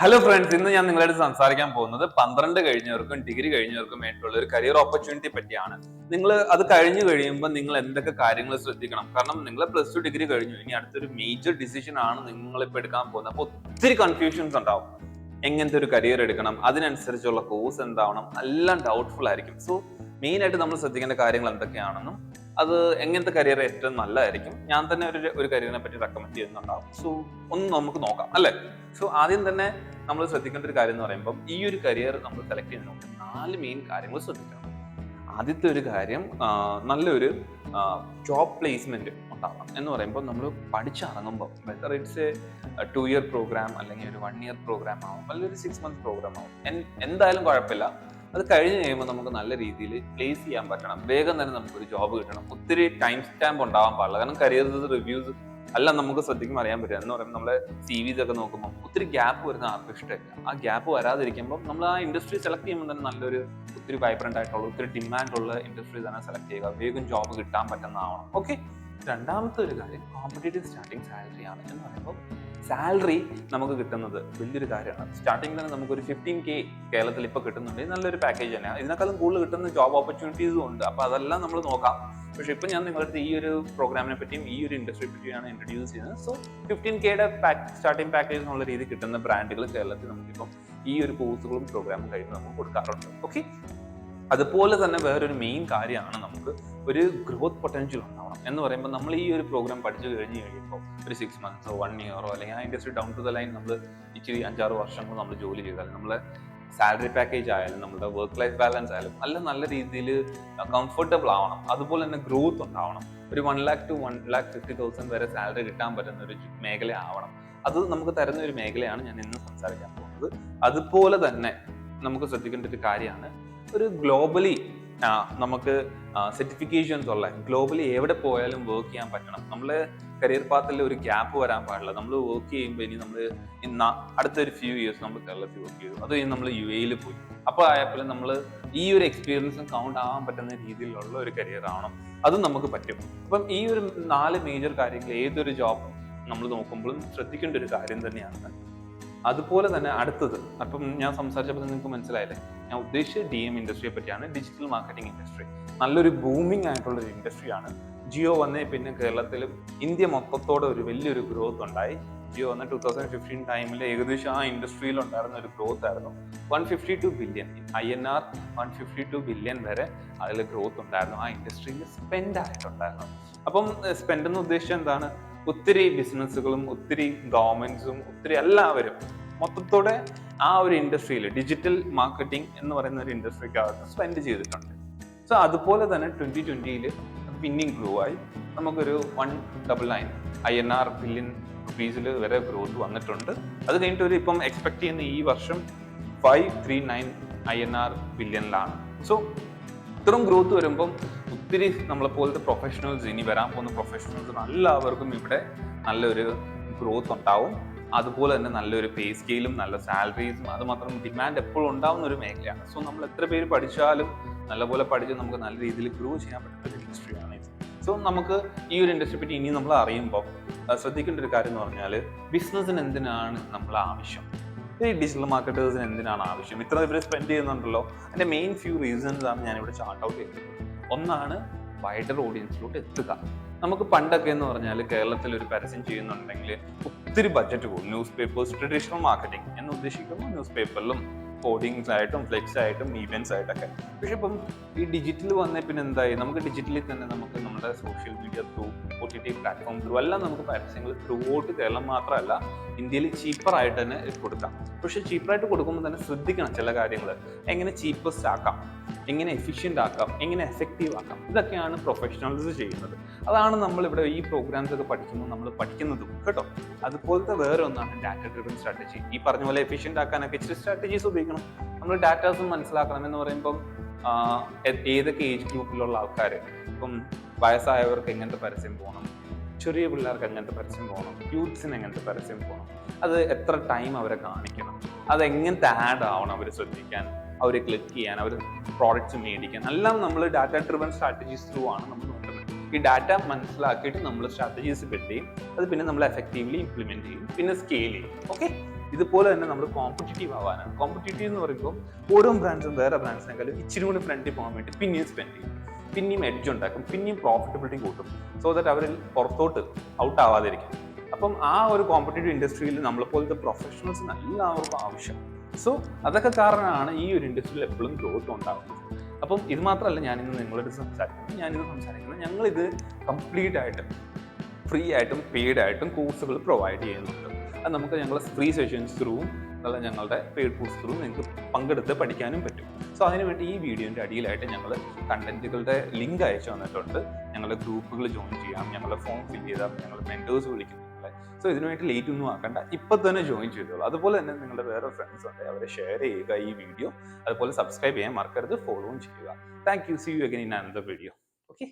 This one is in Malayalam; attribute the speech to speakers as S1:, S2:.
S1: ഹലോ ഫ്രണ്ട്സ്, ഇന്ന് ഞാൻ നിങ്ങളായിട്ട് സംസാരിക്കാൻ പോകുന്നത് 12 കഴിഞ്ഞവർക്കും ഡിഗ്രി കഴിഞ്ഞവർക്കും വേണ്ടിയുള്ള ഒരു കരിയർ ഓപ്പർച്യൂണിറ്റി പറ്റിയാണ്. നിങ്ങൾ അത് കഴിഞ്ഞു കഴിയുമ്പോൾ നിങ്ങൾ എന്തൊക്കെ കാര്യങ്ങൾ ശ്രദ്ധിക്കണം? കാരണം നിങ്ങൾ പ്ലസ് ടു ഡിഗ്രി കഴിഞ്ഞു, ഇനി അടുത്തൊരു മേജർ ഡിസിഷൻ ആണ് നിങ്ങളിപ്പോൾ എടുക്കാൻ പോകുന്നത്. അപ്പോൾ ഒത്തിരി കൺഫ്യൂഷൻസ് ഉണ്ടാവും. എങ്ങനത്തെ ഒരു കരിയർ എടുക്കണം, അതിനനുസരിച്ചുള്ള കോഴ്സ് എന്താവണം, എല്ലാം ഡൗട്ട്ഫുൾ ആയിരിക്കും. സോ മെയിൻ ആയിട്ട് നമ്മൾ ശ്രദ്ധിക്കേണ്ട കാര്യങ്ങൾ എന്തൊക്കെയാണെന്നും അത് എങ്ങനത്തെ കരിയർ ഏറ്റവും നല്ലതായിരിക്കും, ഞാൻ തന്നെ ഒരു കരിയറിനെ പറ്റി റെക്കമെൻഡ് ചെയ്യുന്നുണ്ടാവും. സോ ഒന്ന് നമുക്ക് നോക്കാം അല്ലേ. സോ ആദ്യം തന്നെ നമ്മൾ ശ്രദ്ധിക്കേണ്ട ഒരു കാര്യം എന്ന് പറയുമ്പോൾ, ഈ ഒരു കരിയർ നമ്മൾ സെലക്ട് ചെയ്യുന്നതിന് മുമ്പ് 4 മെയിൻ കാര്യങ്ങൾ ശ്രദ്ധിക്കണം. ആദ്യത്തെ ഒരു കാര്യം, നല്ലൊരു ജോബ് പ്ലേസ്മെന്റ് ഉണ്ടാവണം. എന്ന് പറയുമ്പോൾ നമ്മൾ പഠിച്ചിറങ്ങുമ്പോൾ, whether it's a 2 year program അല്ലെങ്കിൽ ഒരു 1 ഇയർ പ്രോഗ്രാം ആവും, അല്ലെങ്കിൽ ഒരു 6 മന്ത് പ്രോഗ്രാം ആവും, എന്തായാലും കുഴപ്പമില്ല. അത് കഴിഞ്ഞ് കഴിയുമ്പോൾ നമുക്ക് നല്ല രീതിയിൽ പ്ലേസ് ചെയ്യാൻ പറ്റണം. വേഗം തന്നെ നമുക്കൊരു ജോബ് കിട്ടണം. ഒത്തിരി ടൈം സ്റ്റാമ്പ് ഉണ്ടാവാൻ പാടില്ല. കാരണം കരിയർ റിവ്യൂസ് എല്ലാം നമുക്ക് ശ്രദ്ധിക്കുമ്പോൾ അറിയാൻ പറ്റും. എന്ന് പറയുമ്പോൾ നമ്മളെ CVs ഒക്കെ നോക്കുമ്പോൾ ഒത്തിരി ഗ്യാപ്പ് വരുന്ന ആർക്കും ഇഷ്ടമില്ല. ആ ഗ്യാപ്പ് വരാതിരിക്കുമ്പോൾ നമ്മൾ ആ ഇൻഡസ്ട്രി സെലക്ട് ചെയ്യുമ്പോൾ തന്നെ നല്ലൊരു ഒത്തിരി വൈബ്രന്റ് ആയിട്ടുള്ള ഒത്തിരി ഡിമാൻഡ് ഉള്ള ഇൻഡസ്ട്രി തന്നെ സെലക്ട് ചെയ്യുക. വേഗം ജോബ് കിട്ടാൻ പറ്റുന്നതാവണം. ഓക്കെ. രണ്ടാമത്തെ ഒരു കാര്യം കോമ്പറ്റേറ്റീവ് സ്റ്റാർട്ടിംഗ് സാലറി ആണ്. എന്ന് പറയുമ്പോൾ സാലറി നമുക്ക് കിട്ടുന്നത് വലിയൊരു കാര്യമാണ്. സ്റ്റാർട്ടിംഗ് തന്നെ നമുക്കൊരു 15K കേരളത്തിൽ ഇപ്പോൾ കിട്ടുന്നുണ്ട്. നല്ലൊരു പാക്കേജ് തന്നെയാണ്. ഇതിനേക്കാളും കൂടുതൽ കിട്ടുന്ന ജോബ് ഓപ്പർച്യൂണിറ്റീസും ഉണ്ട്. അപ്പോൾ അതെല്ലാം നമ്മൾ നോക്കാം. പക്ഷെ ഇപ്പം ഞാൻ നിങ്ങളുടെ ഈ ഒരു പ്രോഗ്രാമിനെ പറ്റിയും ഈ ഒരു ഇൻഡസ്ട്രിയെ പറ്റിയാണ് ഇൻട്രൊഡ്യൂസ് ചെയ്യുന്നത്. സോ 15Kയുടെ സ്റ്റാർട്ടിംഗ് പാക്കേജ് എന്നുള്ള രീതി കിട്ടുന്ന ബ്രാൻഡുകൾ കേരളത്തിൽ നമുക്കിപ്പം ഈ ഒരു കോഴ്സുകളും പ്രോഗ്രാമും കഴിഞ്ഞ് നമുക്ക് കൊടുക്കാറുണ്ട്. ഓക്കെ. അതുപോലെ തന്നെ വേറൊരു മെയിൻ കാര്യമാണ്, നമുക്ക് ഒരു ഗ്രോത്ത് പൊട്ടൻഷ്യൽ ഉണ്ടാവണം. എന്ന് പറയുമ്പോൾ നമ്മൾ ഈ ഒരു പ്രോഗ്രാം പഠിച്ചു കഴിഞ്ഞ് കഴിയുമ്പോൾ ഒരു 6 മന്ത്സോ 1 ഇയറോ അല്ലെങ്കിൽ ആ industry down to the line നമ്മൾ ഇച്ചിരി 5-6 വർഷങ്ങൾ നമ്മൾ ജോലി ചെയ്താൽ നമ്മളെ സാലറി പാക്കേജ് ആയാലും നമ്മുടെ വർക്ക് ലൈഫ് ബാലൻസ് ആയാലും നല്ല രീതിയിൽ കംഫർട്ടബിൾ ആവണം. അതുപോലെ തന്നെ ഗ്രോത്ത് ഉണ്ടാവണം. ഒരു 1 lakh to 1,50,000 വരെ സാലറി കിട്ടാൻ പറ്റുന്ന ഒരു മേഖല ആവണം. അത് നമുക്ക് തരുന്ന ഒരു മേഖലയാണ് ഞാൻ ഇന്ന് സംസാരിക്കാൻ പോകുന്നത്. അതുപോലെ തന്നെ നമുക്ക് ശ്രദ്ധിക്കേണ്ട ഒരു കാര്യമാണ്, ഒരു ഗ്ലോബലി നമുക്ക് സർട്ടിഫിക്കേഷൻസ് ഉള്ള, ഗ്ലോബലി എവിടെ പോയാലും വർക്ക് ചെയ്യാൻ പറ്റണം. നമ്മള് കരിയർ പാത്തിൽ ഒരു ഗ്യാപ്പ് വരാൻ പാടില്ല. നമ്മൾ വർക്ക് ചെയ്യുമ്പോൾ ഇനി നമ്മൾ അടുത്തൊരു ഫ്യൂ ഇയേഴ്സ് നമ്മൾ കേരളത്തിൽ വർക്ക് ചെയ്തു, അത് കഴിഞ്ഞ് നമ്മൾ UAE പോയി, അപ്പോൾ ആയപ്പോൾ നമ്മൾ ഈ ഒരു എക്സ്പീരിയൻസും കൗണ്ട് ആവാൻ പറ്റുന്ന രീതിയിലുള്ള ഒരു കരിയർ ആവണം. അതും നമുക്ക് പറ്റും. അപ്പം ഈ ഒരു 4 മേജർ കാര്യങ്ങൾ ഏതൊരു ജോബ് നമ്മൾ നോക്കുമ്പോഴും ശ്രദ്ധിക്കേണ്ട ഒരു കാര്യം തന്നെയാണ്. അതുപോലെ തന്നെ അടുത്തത്, അപ്പം ഞാൻ സംസാരിച്ചപ്പോൾ നിങ്ങൾക്ക് മനസ്സിലായില്ലേ, ഞാൻ ഉദ്ദേശിച്ച DM ഇൻഡസ്ട്രിയെ പറ്റിയാണ്. ഡിജിറ്റൽ മാർക്കറ്റിംഗ് ഇൻഡസ്ട്രി നല്ലൊരു ബൂമിംഗ് ആയിട്ടുള്ള ഒരു ഇൻഡസ്ട്രിയാണ്. ജിയോ വന്നേ പിന്നെ കേരളത്തിലും ഇന്ത്യ മൊത്തത്തോടെ ഒരു വലിയൊരു ഗ്രോത്ത് ഉണ്ടായി. ജിയോ വന്ന 2015 ടൈമിൽ ഏകദേശം ആ ഇൻഡസ്ട്രിയിൽ ഉണ്ടായിരുന്ന ഒരു ഗ്രോത്ത് ആയിരുന്നു 152 ബില്യൺ INR. 152 ബില്യൺ വരെ അതിൽ ഗ്രോത്ത് ഉണ്ടായിരുന്നു. ആ ഇൻഡസ്ട്രിയിൽ സ്പെൻഡ് ആയിട്ടുണ്ടായിരുന്നു. അപ്പം സ്പെൻഡ് എന്ന് ഉദ്ദേശിച്ചത് എന്താണ്? ഒത്തിരി ബിസിനസ്സുകളും ഒത്തിരി ഗവൺമെന്റ്സും ഒത്തിരി എല്ലാവരും മൊത്തത്തോടെ ആ ഒരു ഇൻഡസ്ട്രിയിൽ, ഡിജിറ്റൽ മാർക്കറ്റിംഗ് എന്ന് പറയുന്ന ഒരു ഇൻഡസ്ട്രിക്കകത്ത് സ്പെൻഡ് ചെയ്തിട്ടുണ്ട്. സോ അതുപോലെ തന്നെ 2020 പിന്നെയും ഗ്രോ ആയി. നമുക്കൊരു 199 INR ബില്യൺ റുപ്പീസിൽ വരെ ഗ്രോത്ത് വന്നിട്ടുണ്ട്. അത് കഴിഞ്ഞിട്ട് ഒരു ഇപ്പം എക്സ്പെക്ട് ചെയ്യുന്ന ഈ വർഷം 539 INR ബില്യണിലാണ്. സോ ഇത്രയും ഗ്രോത്ത് വരുമ്പം ഒത്തിരി നമ്മളെപ്പോലത്തെ പ്രൊഫഷണൽസ്, ഇനി വരാൻ പോകുന്ന പ്രൊഫഷണൽസ് എല്ലാവർക്കും ഇവിടെ നല്ലൊരു ഗ്രോത്ത് ഉണ്ടാവും. അതുപോലെ തന്നെ നല്ലൊരു പേ സ്കെയിലും നല്ല സാലറീസും, അത് മാത്രം ഡിമാൻഡ് എപ്പോഴും ഉണ്ടാവുന്ന ഒരു മേഖലയാണ്. സോ നമ്മൾ എത്ര പേര് പഠിച്ചാലും നല്ലപോലെ പഠിച്ച് നമുക്ക് നല്ല രീതിയിൽ ഗ്രോ ചെയ്യാൻ പറ്റുന്ന ഒരു ഇൻഡസ്ട്രിയാണ് ഇത്. സോ നമുക്ക് ഈ ഒരു ഇൻഡസ്ട്രി പറ്റി ഇനി നമ്മൾ അറിയുമ്പോൾ ശ്രദ്ധിക്കേണ്ട ഒരു കാര്യം എന്ന് പറഞ്ഞാൽ, ബിസിനസ്സിന് എന്തിനാണ് നമ്മൾ ആവശ്യം, ഈ ഡിജിറ്റൽ മാർക്കറ്റേഴ്സിന് എന്തിനാണ് ആവശ്യം, ഇത്ര ഇവർ സ്പെൻഡ് ചെയ്യുന്നുണ്ടല്ലോ. അതിന്റെ മെയിൻ ഫ്യൂ റീസൺസ് ആണ് ഞാനിവിടെ ചാർട്ട് ഔട്ട് ചെയ്തത്. ഒന്നാണ് വൈഡർ ഓഡിയൻസിലോട്ട് എത്തുക. നമുക്ക് പണ്ടൊക്കെ എന്ന് പറഞ്ഞാൽ കേരളത്തിൽ ഒരു പരസ്യം ചെയ്യുന്നുണ്ടെങ്കിൽ ഒത്തിരി ബഡ്ജറ്റ് പോകും. ന്യൂസ് പേപ്പേഴ്സ്, ട്രഡീഷണൽ മാർക്കറ്റിംഗ് എന്ന് ഉദ്ദേശിക്കുമ്പോൾ ന്യൂസ് പേപ്പറിലും കോഡിങ്സ് ആയിട്ടും ഫ്ലെക്സ് ആയിട്ടും ഈവെന്റ്സ് ആയിട്ടൊക്കെ. പക്ഷെ ഇപ്പം ഈ ഡിജിറ്റൽ വന്നേ പിന്നെ എന്തായി, നമുക്ക് ഡിജിറ്റലിൽ തന്നെ നമുക്ക് നമ്മുടെ social media through, OTT platform through എല്ലാം നമുക്ക് പരസ്യങ്ങൾ ത്രൂ ഔട്ട് കേരളം മാത്രമല്ല ഇന്ത്യയിൽ ചീപ്പറായിട്ട് തന്നെ കൊടുക്കാം. പക്ഷെ ചീപ്പറായിട്ട് കൊടുക്കുമ്പോൾ തന്നെ ശ്രദ്ധിക്കണം ചില കാര്യങ്ങൾ. എങ്ങനെ ചീപ്പസ്റ്റ് ആക്കാം, എങ്ങനെ എഫിഷ്യൻ്റ് ആക്കാം, എങ്ങനെ എഫക്റ്റീവ് ആക്കാം, ഇതൊക്കെയാണ് പ്രൊഫഷണൽസ് ചെയ്യുന്നത്. അതാണ് നമ്മളിവിടെ ഈ പ്രോഗ്രാംസ് ഒക്കെ പഠിക്കുമ്പോൾ നമ്മൾ പഠിക്കുന്നതും കേട്ടോ. അതുപോലത്തെ വേറെ ഒന്നാണ് ഡാറ്റ ഡ്രിവൺ സ്ട്രാറ്റജി. ഈ പറഞ്ഞ പോലെ എഫിഷ്യൻ്റ് ആക്കാനൊക്കെ ഇച്ചിരി സ്ട്രാറ്റജീസ് ഉപയോഗിക്കണം. നമ്മൾ ഡാറ്റാസും മനസ്സിലാക്കണം. എന്ന് പറയുമ്പം ഏതൊക്കെ ഏജ് ഗ്രൂപ്പിലുള്ള ആൾക്കാർ, ഇപ്പം വയസ്സായവർക്ക് എങ്ങനത്തെ പരസ്യം പോകണം, ചെറിയ പിള്ളേർക്ക് എങ്ങനത്തെ പരസ്യം പോകണം, യൂത്ത്സിന് എങ്ങനത്തെ പരസ്യം പോകണം, അത് എത്ര ടൈം അവരെ കാണിക്കണം, അത് എങ്ങനത്തെ ആഡ് ആവണം അവർ ശ്രദ്ധിക്കാൻ, അവർ ക്ലിക്ക് ചെയ്യാൻ, അവർ പ്രോഡക്റ്റ്സ് മേടിക്കാൻ, എല്ലാം നമ്മൾ ഡാറ്റ ഡ്രിവൺ സ്ട്രാറ്റജീസ് ത്രൂ ആണ് നമ്മൾ നോക്കുന്നത്. ഈ ഡാറ്റ മനസ്സിലാക്കിയിട്ട് നമ്മൾ സ്ട്രാറ്റജീസ് ബിൽഡ് ചെയ്യും. അത് പിന്നെ നമ്മൾ എഫക്റ്റീവ്ലി ഇംപ്ലിമെന്റ് ചെയ്യും, പിന്നെ സ്കെയിൽ ചെയ്യും. ഓക്കെ. ഇതുപോലെ തന്നെ നമ്മൾ കോമ്പറ്റീറ്റീവ് ആവാനാണ്. കോമ്പറ്റീറ്റീവ് എന്ന് പറയുമ്പോൾ ഓരോ ബ്രാൻഡ്സും വേറെ ബ്രാൻഡ്സിനേക്കാളും ഇച്ചിരി കൂടി ഫ്രണ്ടിൽ പോകാൻ വേണ്ടി പിന്നെയും സ്പെൻഡ് ചെയ്യും, പിന്നെയും എഡ്ജ് ഉണ്ടാക്കും, പിന്നെയും പ്രോഫിറ്റബിലിറ്റി കൂട്ടും, സോ ദാറ്റ് അവരിൽ പുറത്തോട്ട് ഔട്ട് ആവാതിരിക്കും. അപ്പം ആ ഒരു കോമ്പറ്റീറ്റീവ് ഇൻഡസ്ട്രിയിൽ നമ്മളെപ്പോലത്തെ പ്രൊഫഷണൽസിന് എല്ലാവർക്കും ആവശ്യം. സോ അതൊക്കെ കാരണമാണ് ഈ ഒരു ഇൻഡസ്ട്രിയിൽ എപ്പോഴും ഗ്രോത്ത് ഉണ്ടാകുന്നത്. അപ്പം ഇത് മാത്രമല്ല ഞാനിന്ന് നിങ്ങളോട് സംസാരിക്കുന്നത് ഞങ്ങളിത് കംപ്ലീറ്റ് ആയിട്ട് ഫ്രീ ആയിട്ടും പെയ്ഡ് ആയിട്ടും കോഴ്സുകൾ പ്രൊവൈഡ് ചെയ്യുന്നുണ്ട്. അത് നമുക്ക് ഞങ്ങളുടെ ഫ്രീ സെഷൻസ് ത്രൂവും അല്ല ഞങ്ങളുടെ പെയ്ഡ് കോഴ്സ് ത്രൂ നിങ്ങൾക്ക് പങ്കെടുത്ത് പഠിക്കാനും പറ്റും. സോ അതിനുവേണ്ടി ഈ വീഡിയോൻ്റെ അടിയിലായിട്ട് ഞങ്ങൾ കണ്ടന്റുകളുടെ ലിങ്ക് അയച്ചു തന്നിട്ടുണ്ട്. ഞങ്ങളുടെ ഗ്രൂപ്പുകൾ ജോയിൻ ചെയ്യാം, ഞങ്ങളുടെ ഫോം ഫിൽ ചെയ്താൽ ഞങ്ങൾ മെൻറ്റേഴ്സ് വിളിക്കും നിങ്ങളെ. സോ ഇതിനുവേണ്ടി ലേറ്റ് ഒന്നും ആക്കണ്ട, ഇപ്പം തന്നെ ജോയിൻ ചെയ്തോളൂ. അതുപോലെ തന്നെ നിങ്ങളുടെ വേറെ ഫ്രണ്ട്സ് ഉണ്ട്, അവരെ ഷെയർ ചെയ്യുക ഈ വീഡിയോ. അതുപോലെ സബ്സ്ക്രൈബ് ചെയ്യാൻ മറക്കരുത്, ഫോളോയും ചെയ്യുക. Thank you. See you again in another video. Okay.